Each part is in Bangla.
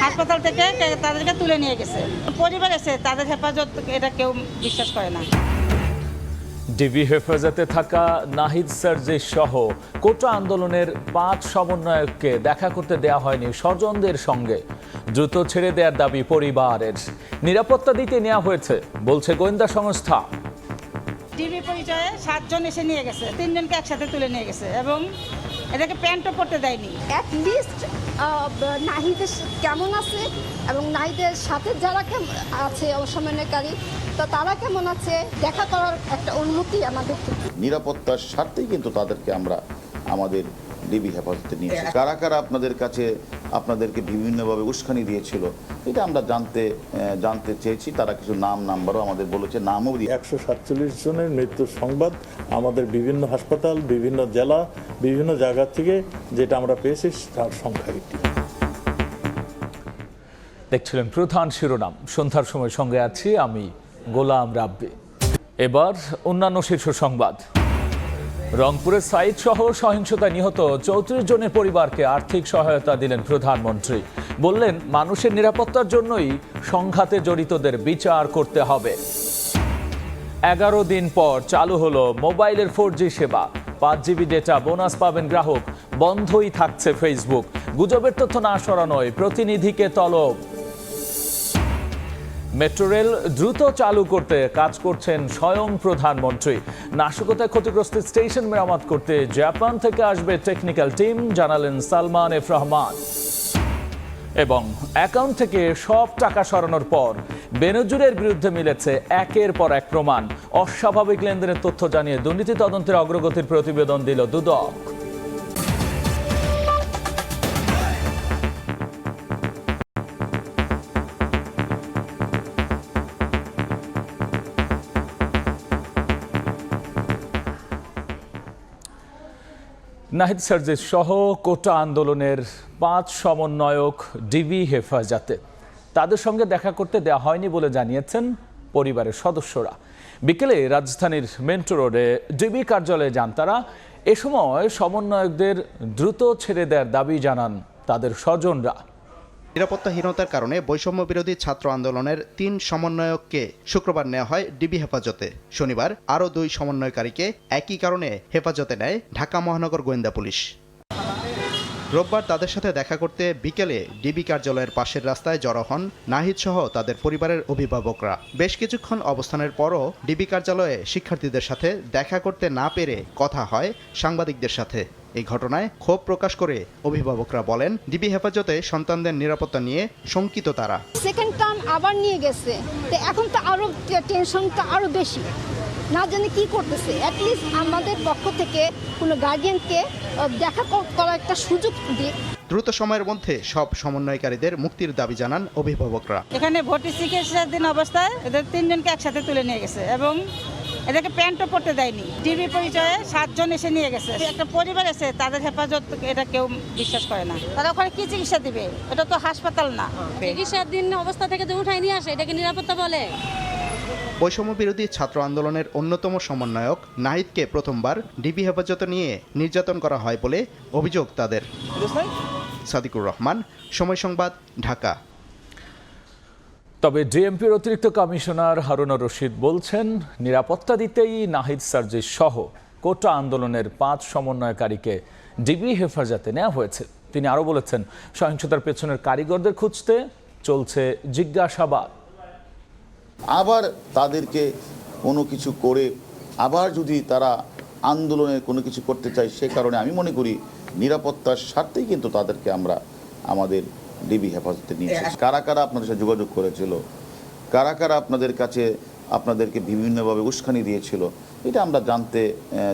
হাসপাতাল থেকে তাদেরকে তুলে নিয়ে গেছে। পরিবার এসে তাদের হেফাজত, এটা কেউ বিশ্বাস করে না। ডিবি হেফাজতে থাকা নাহিদ সার্জিস সহ কোটা আন্দোলনের 5 সমন্বয়ককে দেখা করতে দেওয়া হয়নি স্বজনদের সঙ্গে। দ্রুত ছেড়ে দেওয়ার দাবি পরিবারের। নিরাপত্তা দিতে নেওয়া হয়েছে বলছে গোয়েন্দা সংস্থা। ডিবি পরিচয়ে 7 জন এসে নিয়ে গেছে, 3 জনকে একসাথে তুলে নিয়ে গেছে এবং এটাকে প্যান্টও পরতে দেয়নি। অ্যাটলিস্ট নাহিদের কেমন আছে এবং নাহিদের সাথে যারা আছে অসমন্বয়কারী, তো তারা কেমন আছে দেখা করার একটা অনুমতি আমাদের। নিরাপত্তার স্বার্থেই কিন্তু তাদেরকে আমরা আমাদের ডিবি হেফাজতে নিয়েছি। কারা কারা আপনাদের কাছে আপনাদেরকে বিভিন্নভাবে উস্কানি দিয়েছিল এটা আমরা জানতে চেয়েছি। তারা কিছু নাম্বারও আমাদের বলেছে, নামও দিয়ে। 147 জনের মৃত্যুর সংবাদ আমাদের বিভিন্ন হাসপাতাল, বিভিন্ন জেলা, বিভিন্ন জায়গা থেকে যেটা আমরা পেয়েছি তার সংখ্যা এটি। দেখছিলেন প্রধান শিরোনাম। সন্ধ্যার সময় সঙ্গে আছি আমি গোলাম রাব্বি। এবার অন্যান্য শীর্ষ সংবাদ। রংপুরের সাইদ সহ সহিংসতায় নিহত 34 জনের পরিবারকে আর্থিক সহায়তা দিলেন প্রধানমন্ত্রী। বললেন, মানুষের নিরাপত্তার জন্যই সংঘাতে জড়িতদের বিচার করতে হবে। 11 দিন পর চালু হলো মোবাইলের 4G সেবা। 5 GB ডেটা বোনাস পাবেন গ্রাহক। বন্ধই থাকছে ফেসবুক। গুজবের তথ্য না সরানোয় প্রতিনিধিকে তলব। মেট্রো রেল দ্রুত চালু করতে কাজ করছেন স্বয়ং প্রধানমন্ত্রী। নাশকতায় ক্ষতিগ্রস্ত স্টেশন মেরামত করতে জাপান থেকে আসবে টেকনিক্যাল টিম, জানালেন সালমান এফ রহমান। এবং অ্যাকাউন্ট থেকে সব টাকা সরানোর পর বেনজুরের বিরুদ্ধে মিলেছে একের পর এক প্রমাণ। অস্বাভাবিক লেনদেনের তথ্য জানিয়ে দুর্নীতি তদন্তের অগ্রগতির প্রতিবেদন দিল দুদক। নাহিদ সার্জিস সহ কোটা আন্দোলনের 5 সমন্বয়ক ডিবি হেফাজতে। তাদের সঙ্গে দেখা করতে দেওয়া হয়নি বলে জানিয়েছেন পরিবারের সদস্যরা। বিকেলে রাজধানীর মেট্রো রোডে ডিবি কার্যালয়ে যান তারা। এ সময় সমন্বয়কদের দ্রুত ছেড়ে দেওয়ার দাবি জানান তাদের স্বজনরা। নিরাপত্তাহীনতার কারণে বৈষম্য বিরোধী ছাত্র আন্দোলনের 3 সমন্বয়ককে শুক্রবার নেওয়া হয় ডিবি হেফাজতে। শনিবার আরও 2 সমন্বয়কারীকে একই কারণে হেফাজতে নেয় ঢাকা মহানগর গোয়েন্দা পুলিশ। রোববার তাদের সাথে দেখা করতে বিকেলে ডিবি কার্যালয়ের পাশের রাস্তায় জড়ো হন নাহিদ সহ তাদের পরিবারের অভিভাবকরা। বেশ কিছুক্ষণ অবস্থানের পরও ডিবি কার্যালয়ে শিক্ষার্থীদের সাথে দেখা করতে না পেরে কথা হয় সাংবাদিকদের সাথে। এই ঘটনায় ক্ষোভ প্রকাশ করে অভিভাবকরা বলেন, ডিবি হেফাজতে সন্তানদের নিরাপত্তা নিয়ে শঙ্কিত তারা। সেকেন্ড টার্ম আবার নিয়ে গেছে, তো এখন তো আরো টেনশনটা আরো বেশি, না জানি কি করতেছে। অ্যাটলিস্ট আমাদের পক্ষ থেকে কোনো গার্ডিয়ানকে দেখা করার একটা সুযোগ দিই। দ্রুত সময়ের মধ্যে সব সমন্বয়কারীদের মুক্তির দাবি জানান অভিভাবকরা। এখানে ভর্তি চিকিৎসাধীন অবস্থায় এদের 3 জনকে একসাথে তুলে নিয়ে গেছে এবং এটাকে প্যান্টও পরতে দেয়নি। ডিবি পরিচয়ে 7 জন এসে নিয়ে গেছে। একটা পরিবার এসে তাদের হেফাজত, এটা কেউ বিশ্বাস করে না। তারা ওখানে কি চিকিৎসা দিবে? এটা তো হাসপাতাল না। চিকিৎসাধীন অবস্থা থেকে যে উঠাই নিয়ে আসে, এটাকে নিরাপত্তা বলে? বৈষম্য বিরোধী ছাত্র আন্দোলনের অন্যতম সমন্বয়ক নাহিদকে প্রথমবার ডিবি হেফাজতে নিয়ে নির্যাতন করা হয় বলে অভিযোগ তাদের। সাদিকুর রহমান, সময় সংবাদ, ঢাকা। তবে ডিএমপির অতিরিক্ত কমিশনার হারুনুর রশিদ বলছেন, নিরাপত্তা দিতেই নাহিদ সার্জিস সহ কোটা আন্দোলনের 5 সমন্বয়কারীকে ডিবি হেফাজতে নেওয়া হয়েছে। তিনি আরও বলেছেন, সহিংসতার পেছনের কারিগরদের খুঁজতে চলছে জিজ্ঞাসাবাদ। আবার তাদেরকে কোনো কিছু করে আবার যদি তারা আন্দোলনের কোনো কিছু করতে চায়, সে কারণে আমি মনে করি নিরাপত্তার স্বার্থেই কিন্তু তাদেরকে আমরা আমাদের ডিবি হেফাজতে নিয়েছি। কারা কারা আপনাদের সাথে যোগাযোগ করেছিল, কারা কারা আপনাদের কাছে আপনাদেরকে বিভিন্নভাবে উস্কানি দিয়েছিল এটা আমরা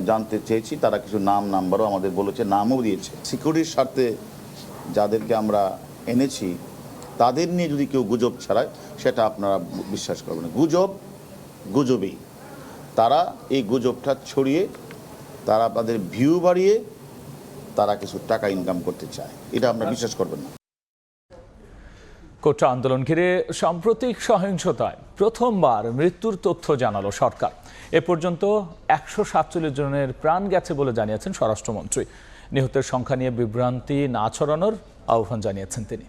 জানতে চেয়েছি। তারা কিছু নাম্বারও আমাদের বলেছে, নামও দিয়েছে। সিকিউরিটির স্বার্থে যাদেরকে আমরা এনেছি তাদের নিয়ে যদি কেউ গুজব ছড়ায় সেটা আপনারা বিশ্বাস করবেন না। গুজবেই তারা এই গুজবটা ছড়িয়ে তারা তাদের ভিউ বাড়িয়ে তারা কিছু টাকা ইনকাম করতে চায়, এটা আপনারা বিশ্বাস করবেন না। কোটা আন্দোলন ঘিরে সাম্প্রতিক সহিংসতায় প্রথমবার মৃত্যুর তথ্য জানালো সরকার। এ পর্যন্ত 147 জনের প্রাণ গেছে বলে জানিয়েছেন স্বরাষ্ট্রমন্ত্রী। নিহতের সংখ্যা নিয়ে বিভ্রান্তি না ছড়ানোর আহ্বান জানিয়েছেন তিনি।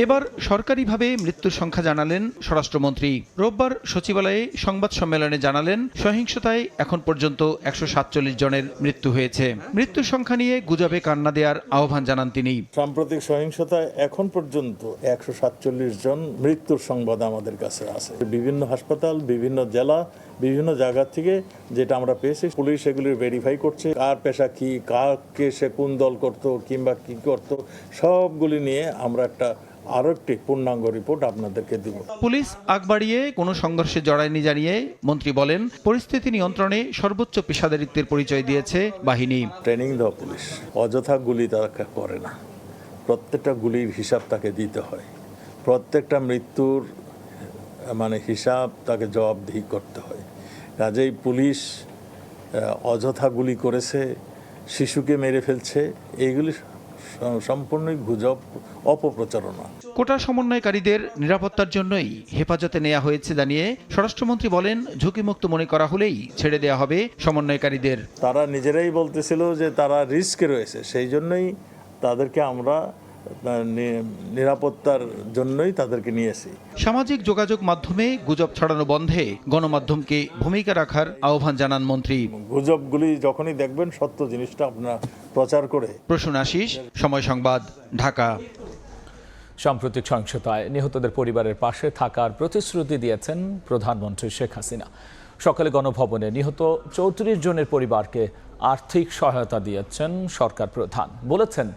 এবার সরকারিভাবে মৃত্যুর সংখ্যা জানালেন স্বরাষ্ট্রমন্ত্রী। রোববার সচিবালয়ে সংবাদ সম্মেলনে জানালেন, সহিংসতায় এখন পর্যন্ত 147 জনের মৃত্যু হয়েছে। মৃত্যুর সংখ্যা নিয়ে গুজবে কান্না দেওয়ার আহ্বান জানান তিনি। সাম্প্রতিক সহিংসতায় এখন পর্যন্ত 147 জন মৃত্যুর সংবাদ আমাদের কাছে আছে। বিভিন্ন হাসপাতাল, বিভিন্ন জেলা, বিভিন্ন জায়গা থেকে যেটা আমরা পেয়েছি, পুলিশ এগুলি ভেরিফাই করছে, কার পেশা কি, কাকে সে কোন দল করতো কিংবা কি করতো, সবগুলি নিয়ে আমরা আরো একটি পূর্ণাঙ্গ রিপোর্ট আপনাদেরকে দিব। পুলিশ আগ বাড়িয়ে কোনো সংঘর্ষে জড়ায়নি জানিয়ে মন্ত্রী বলেন, পরিস্থিতি নিয়ন্ত্রণে সর্বোচ্চ পেশাদারিত্বের পরিচয় দিয়েছে বাহিনী। ট্রেনিং দেওয়া পুলিশ অযথা গুলি তারা করে না, প্রত্যেকটা গুলির হিসাব তাকে দিতে হয়, প্রত্যেকটা মৃত্যুর হিসাব তাকে জবাবদিহি করতে হয়। কাজেই পুলিশ অযথা গুলি করেছে, শিশুকে মেরে ফেলছে, এইগুলি সম্পূর্ণই গুজব, অপপ্রচারণা। কোটা সমন্বয়কারীদের নিরাপত্তার জন্যই হেফাজতে নেওয়া হয়েছে জানিয়ে স্বরাষ্ট্রমন্ত্রী বলেন, ঝুঁকিমুক্ত মনে করা হলেই ছেড়ে দেওয়া হবে সমন্বয়কারীদের। তারা নিজেরাই বলতেছিল যে তারা রিস্কে রয়েছে, সেই জন্যই তাদেরকে আমরা নিরাপত্তার জন্যই তাদেরকে নিয়েছি। সামাজিক যোগাযোগ মাধ্যমে গুজব ছড়ানো বন্ধে গণমাধ্যমকে ভূমিকা রাখার আহ্বান জানান মন্ত্রী। গুজবগুলি যখনই দেখবেন, সত্য জিনিসটা আপনারা প্রচার করে। প্রসূন আশিস, সময় সংবাদ, ঢাকা। সাম্প্রতিক সহিংসতায় নিহতদের পরিবারের পাশে থাকার প্রতিশ্রুতি দিয়েছেন প্রধানমন্ত্রী শেখ হাসিনা। সকালে গণভবনে নিহত 34 জনের পরিবারকে আর্থিক সহায়তা দিয়েছেন সরকার প্রধান। বলেছেন,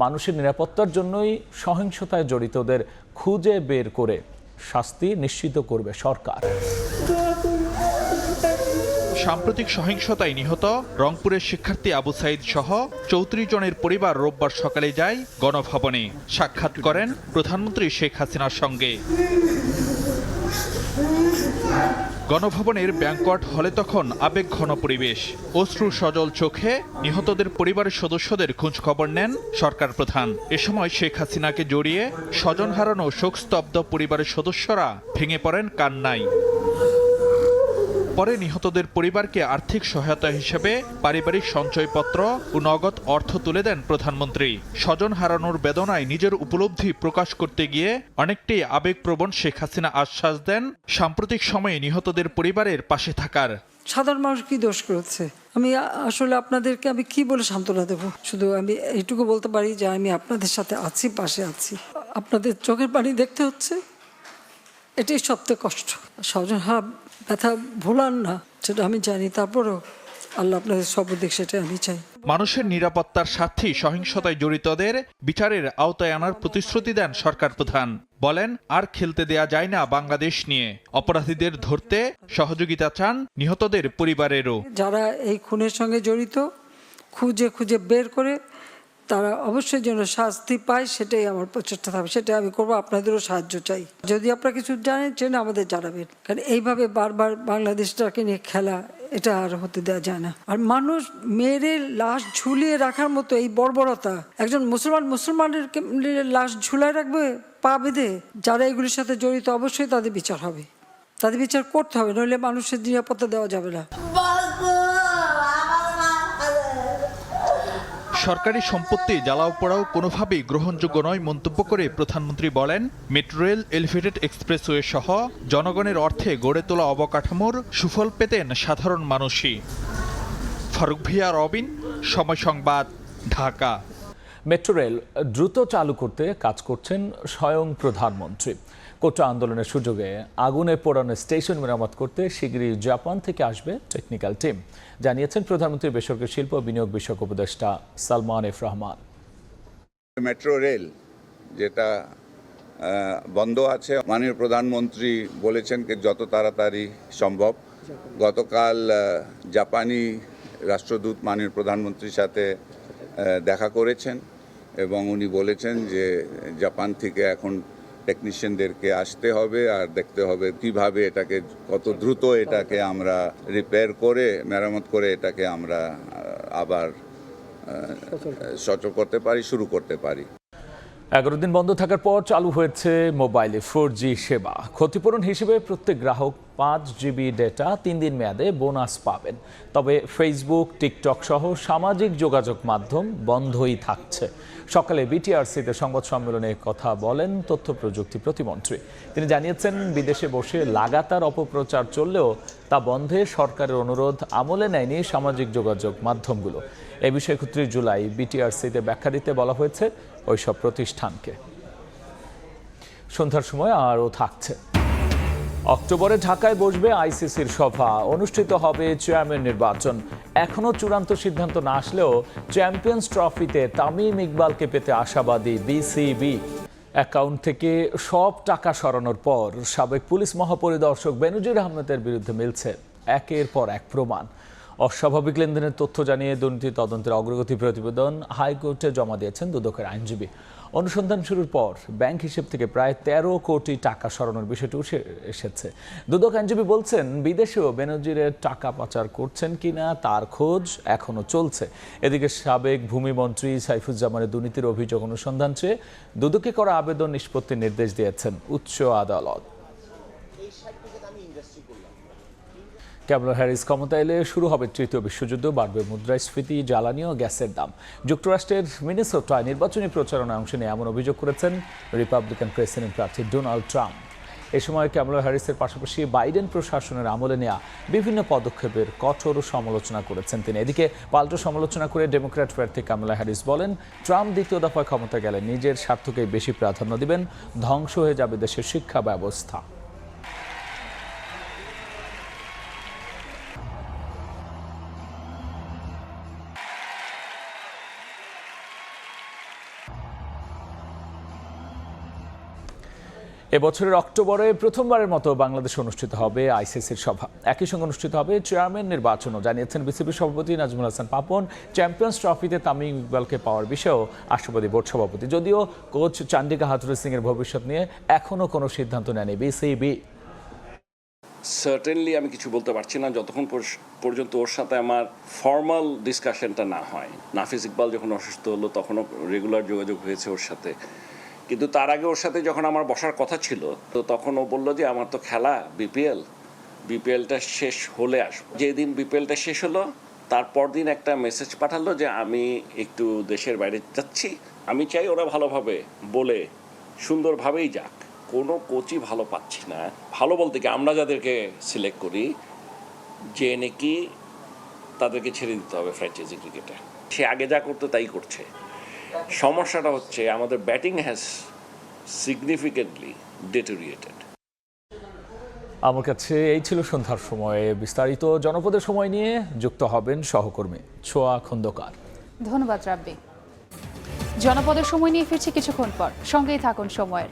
মানুষের নিরাপত্তার জন্যই সহিংসতায় জড়িতদের খুঁজে বের করে শাস্তি নিশ্চিত করবে সরকার। সাম্প্রতিক সহিংসতায় নিহত রংপুরের শিক্ষার্থী আবু সাইদ সহ 34 জনের পরিবার রোববার সকালে যায় গণভবনে। সাক্ষাৎ করেন প্রধানমন্ত্রী শেখ হাসিনার সঙ্গে। গণভবনের ব্যাংকোয়াট হলে তখন আবেগঘন পরিবেশ। অশ্রু সজল চোখে নিহতদের পরিবারের সদস্যদের খোঁজ খবর নেন সরকার প্রধান। এ সময় শেখ হাসিনাকে জড়িয়ে স্বজন হারানো শোকস্তব্ধ পরিবারের সদস্যরা ভেঙে পড়েন কান্নায়। পরে নিহতদের পরিবারকে আর্থিক সহায়তা হিসেবে পারিবারিক সঞ্চয়পত্র ও নগদ অর্থ তুলে দেন প্রধানমন্ত্রী। স্বজন হারানোর বেদনায় নিজের উপলব্ধি প্রকাশ করতে গিয়ে অনেকটাই আবেগপ্রবণ শেখ হাসিনা আশ্বাস দেন সাম্প্রতিক সময়ে নিহতদের পরিবারের পাশে থাকার। সাধারণ মানুষ কি দোষ করেছে? আমি আসলে আপনাদেরকে আমি কি বলে সান্ত্বনা দেব? শুধু আমি এইটুকু বলতে পারি যে আমি আপনাদের সাথে আছি, পাশে আছি। আপনাদের চোখের পানি দেখতে হচ্ছে, এটাই সবচেয়ে কষ্ট। স্বজন ব্যথা ভোলান না, সেটা আমি জানি। তারপরেও আল্লাহ আপনাদের সর্বদিক, সেটা আমি চাই। মানুষের নিরাপত্তার স্বার্থেই সহিংসতায় জড়িতদের বিচারের আওতায় আনার প্রতিশ্রুতি দেন সরকার প্রধান। বলেন, আর খেলতে দেয়া যায় না বাংলাদেশ নিয়ে। অপরাধীদের ধরতে সহযোগিতা চান নিহতদের পরিবারেরও। যারা এই খুনের সঙ্গে জড়িত, খুঁজে খুঁজে বের করে তারা অবশ্যই যেন শাস্তি পায়, সেটাই আমার প্রচেষ্টা থাকবে। সেটাই আমি করবো। আপনাদেরও সাহায্য চাই। যদি আপনারা কিছু জানেন, সেটা আমাদের জানাবেন। কারণ এইভাবে বারবার বাংলাদেশটাকে নিয়ে খেলা, এটা আর হতে দেওয়া যায় না। আর মানুষ মেরে লাশ ঝুলিয়ে রাখার মতো এই বর্বরতা, একজন মুসলমানের লাশ ঝুলায় রাখবে পা বেঁধে? যারা এগুলির সাথে জড়িত, অবশ্যই তাদের বিচার হবে, তাদের বিচার করতে হবে, নইলে মানুষের নিরাপত্তা দেওয়া যাবে না। সরকারি সম্পত্তি জ্বালাও পোড়াও কোনোভাবেই গ্রহণযোগ্য নয় মন্তব্য করে প্রধানমন্ত্রী বলেন, মেট্রো রেল, এলিভেটেড এক্সপ্রেসওয়ে সহ জনগণের অর্থে গড়ে তোলা অবকাঠামোর সুফল পেতেন সাধারণ মানুষই। ফারুক ভিয়া, রবিন, সময় সংবাদ, ঢাকা। মেট্রো রেল দ্রুত চালু করতে কাজ করছেন স্বয়ং প্রধানমন্ত্রী। কোটা আন্দোলনের সুযোগে আগুনে পোড়ানো স্টেশন মেরামত করতে শিগগিরই জাপান থেকে আসবে টেকনিক্যাল টিম, জানিয়েছেন প্রধানমন্ত্রীর বেসরকারি শিল্প ও বিনিয়োগ বিষয়ক উপদেষ্টা Salman F Rahman. Metro rail যেটা বন্ধ আছে, মাননীয় প্রধানমন্ত্রী বলেছেন যত তাড়াতাড়ি সম্ভব। গতকাল জাপানি রাষ্ট্রদূত মাননীয় প্রধানমন্ত্রীর সাথে দেখা করেছেন এবং উনি বলেছেন যে জাপান থেকে এখন টেকনিশিয়ানদেরকে আসতে হবে আর দেখতে হবে কিভাবে এটাকে, কত দ্রুত এটাকে আমরা রিপেয়ার করে, মেরামত করে এটাকে আমরা আবার সচল করতে পারি, শুরু করতে পারি। 11 দিন বন্ধ থাকার পর চালু হয়েছে মোবাইলে 4G সেবা। ক্ষতিপূরণ হিসেবে প্রত্যেক গ্রাহক 5 GB ডেটা 3 দিন মেয়াদে বোনাস পাবেন। তবে ফেসবুক, টিকটক সহ সামাজিক যোগাযোগ মাধ্যম বন্ধই থাকছে। সকালে বিটিআরসিতে সংবাদ সম্মেলনে কথা বলেন তথ্য প্রযুক্তি প্রতিমন্ত্রী। তিনি জানিয়েছেন, বিদেশে বসে লাগাতার অপপ্রচার চললেও তা বন্ধে সরকারের অনুরোধ আমলে নেয়নি সামাজিক যোগাযোগ মাধ্যমগুলো। এ বিষয়ে 31 জুলাই বিটিআরসিতে ব্যাখ্যা দিতে বলা হয়েছে ওইসব প্রতিষ্ঠানকে। সন্ধ্যার সময় আরও থাকছে। অক্টোবরে ঢাকায় বসবে আইসিসির সভা, অনুষ্ঠিত হবে চেয়ারম্যান নির্বাচন। এখনও চূড়ান্ত সিদ্ধান্ত না আসলেও চ্যাম্পিয়ন্স ট্রফিতে তামিম ইকবালকে পেতে আশাবাদী বিসিবি। অ্যাকাউন্ট থেকে সব টাকা সরানোর পর সাবেক পুলিশ মহাপরিদর্শক বেনজির আহমেদের বিরুদ্ধে মিলছে একের পর এক প্রমাণ। অস্বাভাবিক লেনদেনের তথ্য জানিয়ে দুর্নীতি তদন্তের অগ্রগতি প্রতিবেদন হাইকোর্টে জমা দিয়েছেন দুদকের আইনজীবী। অনুসন্ধান শুরুর পর ব্যাংক হিসেব থেকে প্রায় 13 কোটি টাকা সরানোর বিষয়টি উঠে এসেছে। দুদক আইনজীবী বলছেন, বিদেশেও বেনজিরের টাকা পাচার করছেন কিনা তার খোঁজ এখনো চলছে। এদিকে সাবেক ভূমিমন্ত্রী সাইফুজ্জামানের দুর্নীতির অভিযোগ অনুসন্ধান চেয়ে দুদকে করা আবেদন নিষ্পত্তির নির্দেশ দিয়েছেন উচ্চ আদালত। ক্যামালা হ্যারিস ক্ষমতা এলে শুরু হবে তৃতীয় বিশ্বযুদ্ধ, বাড়বে মুদ্রাস্ফীতি, জ্বালানি ও গ্যাসের দাম। যুক্তরাষ্ট্রের মিনেসোটায় নির্বাচনী প্রচারণায় অংশ নিয়ে এমন অভিযোগ করেছেন রিপাবলিকান প্রেসিডেন্ট প্রার্থী ডোনাল্ড ট্রাম্প। এ সময় ক্যামালা হ্যারিসের পাশাপাশি বাইডেন প্রশাসনের আমলে নেওয়া বিভিন্ন পদক্ষেপের কঠোর সমালোচনা করেছেন তিনি। এদিকে পাল্টা সমালোচনা করে ডেমোক্র্যাট প্রার্থী ক্যামালা হ্যারিস বলেন, ট্রাম্প দ্বিতীয় দফায় ক্ষমতা গেলে নিজের স্বার্থকেই বেশি প্রাধান্য দিবেন, ধ্বংস হয়ে যাবে দেশের শিক্ষা ব্যবস্থা। এবছরের অক্টোবরে প্রথমবারের মতো বাংলাদেশে অনুষ্ঠিত হবে আইসিসির সভা। একই সঙ্গে অনুষ্ঠিত হবে চেয়ারম্যান নির্বাচনও, জানিয়েছেন বিসিবি সভাপতি নাজমুল হাসান পাপন। চ্যাম্পিয়ন্স ট্রফিতে তামিম ইকবালকে পাওয়ার বিষয়েও আশাবাদী বোর্ড সভাপতি। যদিও কোচ চান্ডিকা হাথুরু সিং এর ভবিষ্যৎ নিয়ে এখনও কোনো সিদ্ধান্ত নেয়নি বিসিবি। সার্টেনলি আমি কিছু বলতে পারছি না যতক্ষণ পর্যন্ত ওর সাথে আমার ফর্মাল ডিসকাশনটা না হয়। নাফিস ইকবাল যখন অসুস্থ হলো তখনও রেগুলার যোগাযোগ হয়েছে ওর সাথে, কিন্তু তার আগে ওর সাথে যখন আমার বসার কথা ছিল তো তখন ও বললো যে আমার তো খেলা বিপিএলটা শেষ হলে আসবো। যেদিন বিপিএলটা শেষ হলো তারপর দিন একটা মেসেজ পাঠালো যে আমি একটু দেশের বাইরে যাচ্ছি, আমি চাই ওরা ভালোভাবে বলে সুন্দরভাবেই যাক। কোনো কোচই ভালো পাচ্ছি না, ভালো বলতে কি আমরা যাদেরকে সিলেক্ট করি যে নাকি তাদেরকে ছেড়ে দিতে হবে ফ্র্যাঞ্চাইজি ক্রিকেটে। সে আগে যা করতো তাই করছে। সমস্যাটা হচ্ছে আমাদের ব্যাটিং হ্যাজ সিগনিফিকেন্টলি ডিটোরিয়েটেড। আমার কাছে এই ছিল সন্ধ্যার সময়ে। বিস্তারিত জনপদের সময় নিয়ে যুক্ত হবেন সহকর্মী ছোয়া খন্দকার। ধন্যবাদ রাব্বি। জনপদের সময় নিয়ে ফিরছি কিছুক্ষণ পর, সঙ্গেই থাকুন সময়ের।